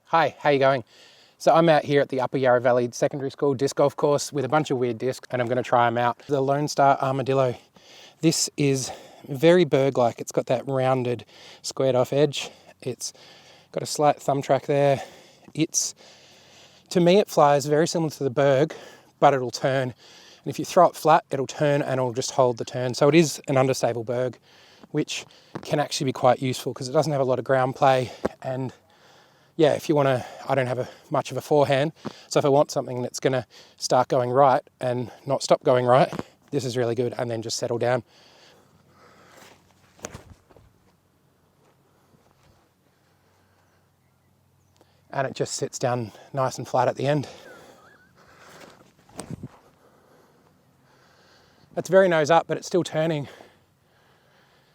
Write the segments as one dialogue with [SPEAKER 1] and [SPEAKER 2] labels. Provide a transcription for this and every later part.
[SPEAKER 1] Hi, how you going? So I'm out here at the Upper Yarra Valley Secondary School disc golf course with a bunch of weird discs, and I'm going to try them out. The Lone Star Armadillo. This is very Berg-like. It's got that rounded, squared off edge. It's got a slight thumb track there. To me, it flies very similar to the Berg, but it'll turn. And if you throw it flat, it'll turn and it'll just hold the turn. So it is an understable Berg, which can actually be quite useful because it doesn't have a lot of ground play. And yeah, if you want to, I don't have much of a forehand, so if I want something that's going to start going right and not stop going right, this is really good, and then just settle down. And it just sits down nice and flat at the end. It's very nose up, but it's still turning.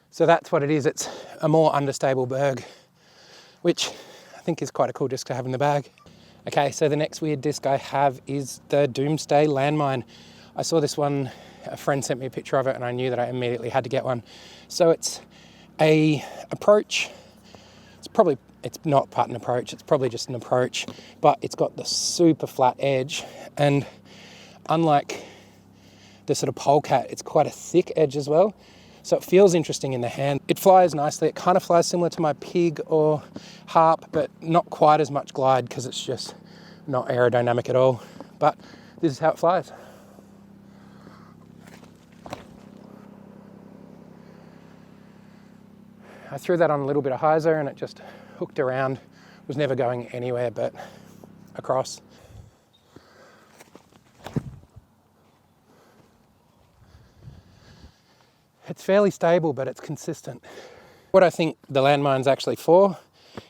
[SPEAKER 1] So that's what it is. It's a more understable Berg, which I think is quite a cool disc to have in the bag. Okay, so the next weird disc I have is the Doomsday Landmine. I saw this one, a friend sent me a picture of it, and I knew that I immediately had to get one. So it's a approach. It's not putt and approach, it's probably just an approach, but it's got the super flat edge, and unlike the sort of polecat, it's quite a thick edge as well. So it feels interesting in the hand. It flies nicely. It kind of flies similar to my pig or harp, but not quite as much glide because it's just not aerodynamic at all. But this is how it flies. I threw that on a little bit of hyzer and it just hooked around. It was never going anywhere but across. It's fairly stable, but it's consistent. What I think the Landmine's actually for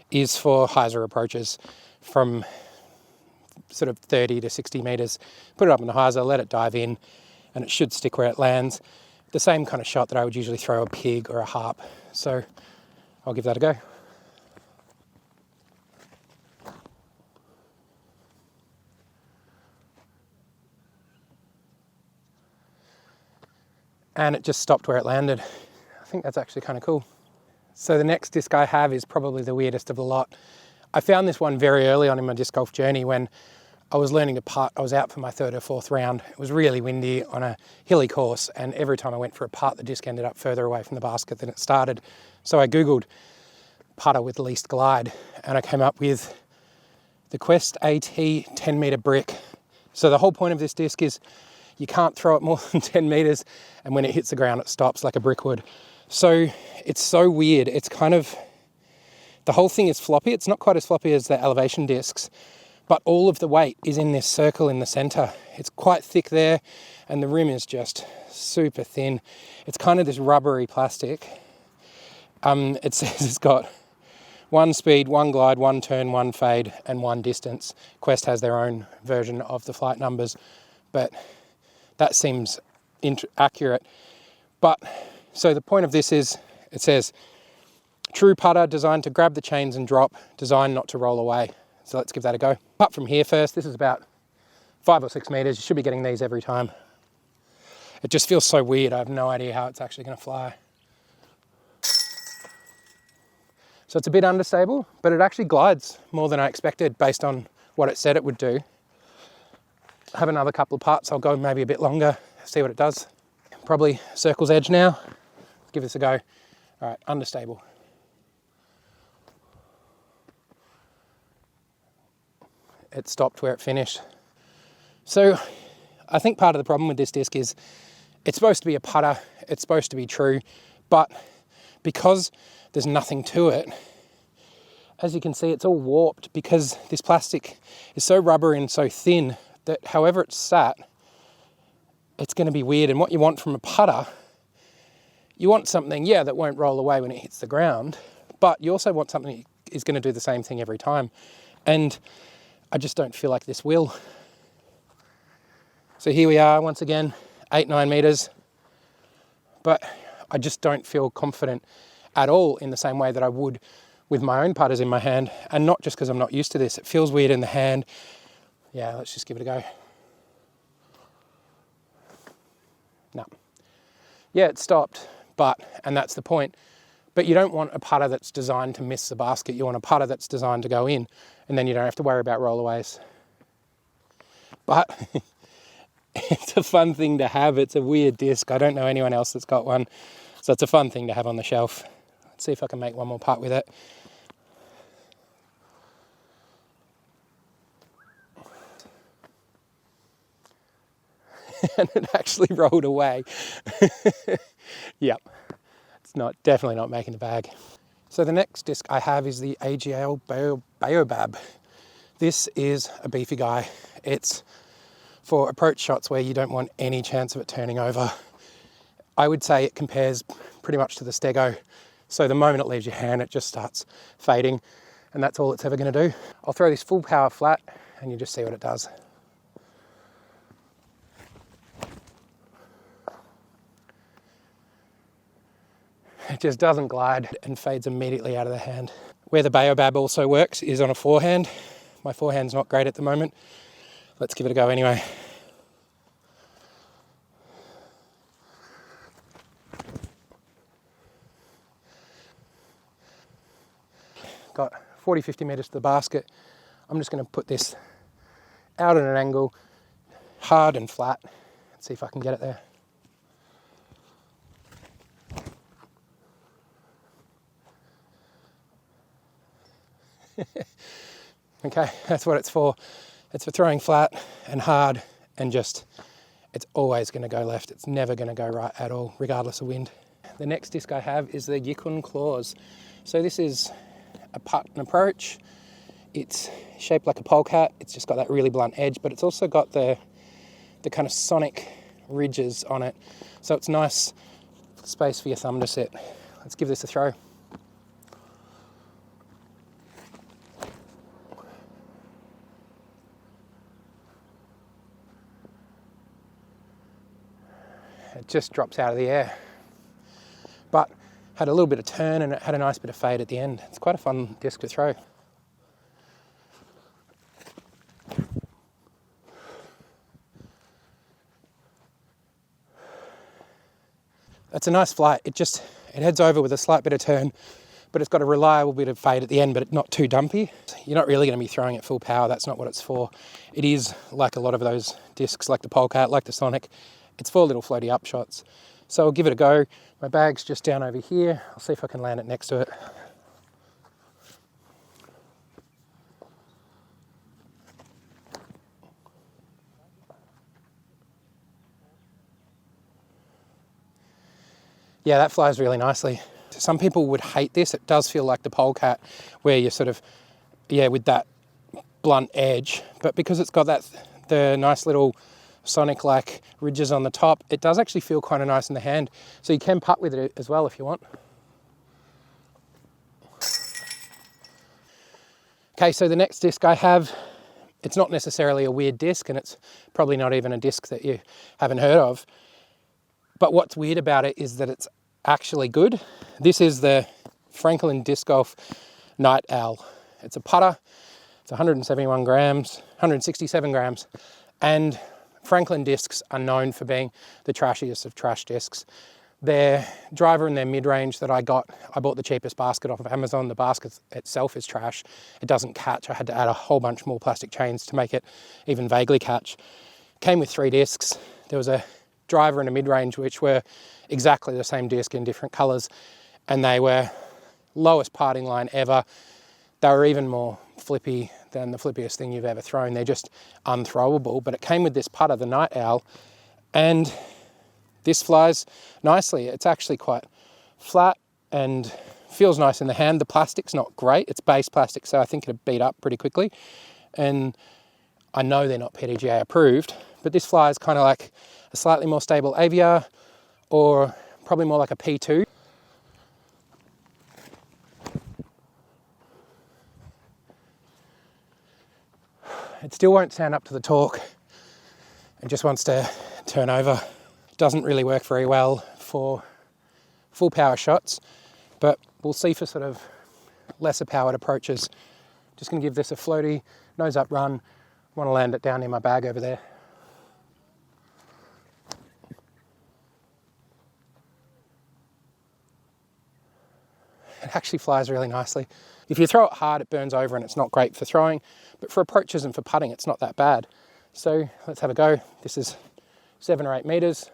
[SPEAKER 1] is for hyzer approaches from sort of 30 to 60 metres. Put it up in the hyzer, let it dive in, and it should stick where it lands. The same kind of shot that I would usually throw a pig or a harp. So I'll give that a go. And it just stopped where it landed. I think that's actually kind of cool. So the next disc I have is probably the weirdest of the lot. I found this one very early on in my disc golf journey when I was learning to putt. I was out for my third or fourth round. It was really windy on a hilly course, and every time I went for a putt, the disc ended up further away from the basket than it started. So I Googled putter with least glide, and I came up with the Quest AT 10 metre brick. So the whole point of this disc is you can't throw it more than 10 metres, and when it hits the ground, it stops like a brick would. So it's so weird. It's kind of, the whole thing is floppy. It's not quite as floppy as the elevation discs, but all of the weight is in this circle in the centre. It's quite thick there, and the rim is just super thin. It's kind of this rubbery plastic. It says it's got 1 speed, 1 glide, 1 turn, 1 fade, and 1 distance. Quest has their own version of the flight numbers, but that seems accurate. But so the point of this is, it says, true putter designed to grab the chains and drop, designed not to roll away. So let's give that a go. Putt from here first. This is about 5 or 6 metres. You should be getting these every time. It just feels so weird. I have no idea how it's actually going to fly. So it's a bit understable, but it actually glides more than I expected based on what it said it would do. Have another couple of putts. I'll go maybe a bit longer, see what it does. Probably circle's edge now. Give this a go. All right, understable. It stopped where it finished. So I think part of the problem with this disc is it's supposed to be a putter, it's supposed to be true, but because there's nothing to it, as you can see, it's all warped because this plastic is so rubbery and so thin that however it's sat, it's going to be weird. And what you want from a putter, you want something, that won't roll away when it hits the ground, but you also want something that is going to do the same thing every time. And I just don't feel like this will. So here we are once again, 8-9 metres, but I just don't feel confident at all in the same way that I would with my own putters in my hand, and not just because I'm not used to this. It feels weird in the hand. Yeah, let's just give it a go. No. Yeah, it stopped, and that's the point. But you don't want a putter that's designed to miss the basket. You want a putter that's designed to go in. and then you don't have to worry about rollaways. But it's a fun thing to have. It's a weird disc. I don't know anyone else that's got one, so it's a fun thing to have on the shelf. Let's see if I can make one more part with it. And it actually rolled away. Yep, it's definitely not making the bag. So the next disc I have is the AGL Baobab. This is a beefy guy. It's for approach shots where you don't want any chance of it turning over. I would say it compares pretty much to the Stego. So the moment it leaves your hand, it just starts fading, and that's all it's ever going to do. I'll throw this full power flat and you just see what it does. It just doesn't glide and fades immediately out of the hand. Where the Baobab also works is on a forehand. My forehand's not great at the moment. Let's give it a go anyway. Got 40-50 metres to the basket. I'm just going to put this out at an angle, hard and flat, and see if I can get it there. Okay, that's what it's for. It's for throwing flat and hard, and just, it's always going to go left. It's never going to go right at all, regardless of wind. The next disc I have is the Yukon Claws. So this is a putt and approach. It's shaped like a polecat. It's just got that really blunt edge, but it's also got the kind of sonic ridges on it. So it's nice space for your thumb to sit. Let's give this a throw. It just drops out of the air, but had a little bit of turn and it had a nice bit of fade at the end. It's quite a fun disc to throw. That's a nice flight. It heads over with a slight bit of turn, but it's got a reliable bit of fade at the end, but it's not too dumpy. You're not really going to be throwing it full power. That's not what it's for. It is like a lot of those discs, like the Polecat, like the Sonic. It's for little floaty up shots. So I'll give it a go. My bag's just down over here. I'll see if I can land it next to it. Yeah, that flies really nicely. Some people would hate this. It does feel like the Polecat, where you're sort of, with that blunt edge. But because it's got the nice little Sonic-like ridges on the top, it does actually feel kind of nice in the hand. So you can putt with it as well if you want. Okay, so the next disc I have, it's not necessarily a weird disc, and it's probably not even a disc that you haven't heard of. But what's weird about it is that it's actually good. This is the Franklin Disc Golf Night Owl. It's a putter. It's 171 grams, 167 grams. And Franklin discs are known for being the trashiest of trash discs. Their driver and their mid-range that I bought the cheapest basket off of Amazon. The basket itself is trash. It doesn't catch. I had to add a whole bunch more plastic chains to make it even vaguely catch. Came with 3 discs. There was a driver and a mid-range which were exactly the same disc in different colours, and they were lowest parting line ever. They were even more flippy than the flippiest thing you've ever thrown. They're just unthrowable, but it came with this putter, the Night Owl, and this flies nicely. It's actually quite flat and feels nice in the hand. The plastic's not great. It's base plastic, so I think it'll beat up pretty quickly. And I know they're not PDGA approved, but this flies kind of like a slightly more stable Aviar, or probably more like a P2. It still won't stand up to the torque. It just wants to turn over. It doesn't really work very well for full power shots, but we'll see for sort of lesser powered approaches. Just going to give this a floaty, nose up run. Want to land it down in my bag over there. It actually flies really nicely. If you throw it hard, it burns over and it's not great for throwing, but for approaches and for putting, it's not that bad. So let's have a go. This is 7 or 8 meters.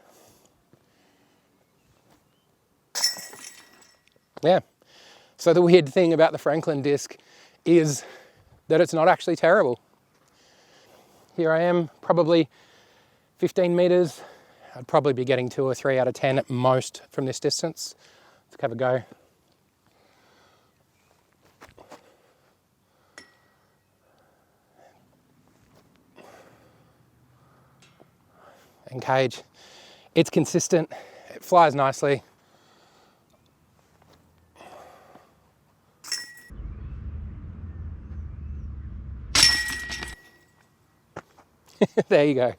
[SPEAKER 1] Yeah. So the weird thing about the Franklin disc is that it's not actually terrible. Here I am, probably 15 meters. I'd probably be getting 2 or 3 out of 10 at most from this distance. Let's have a go. And cage. It's consistent. It flies nicely. There you go.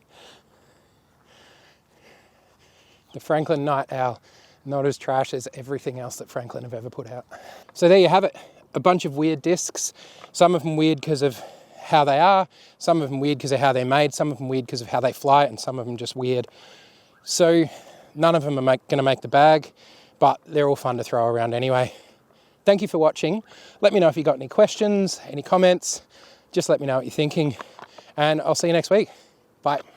[SPEAKER 1] The Franklin Night Owl, not as trash as everything else that Franklin have ever put out. So there you have it. A bunch of weird discs. Some of them weird because of how they are, some of them weird because of how they're made, some of them weird because of how they fly, and some of them just weird. So none of them are going to make the bag, but they're all fun to throw around anyway. Thank you for watching. Let me know if you got any questions, any comments. Just let me know what you're thinking, and I'll see you next week. Bye.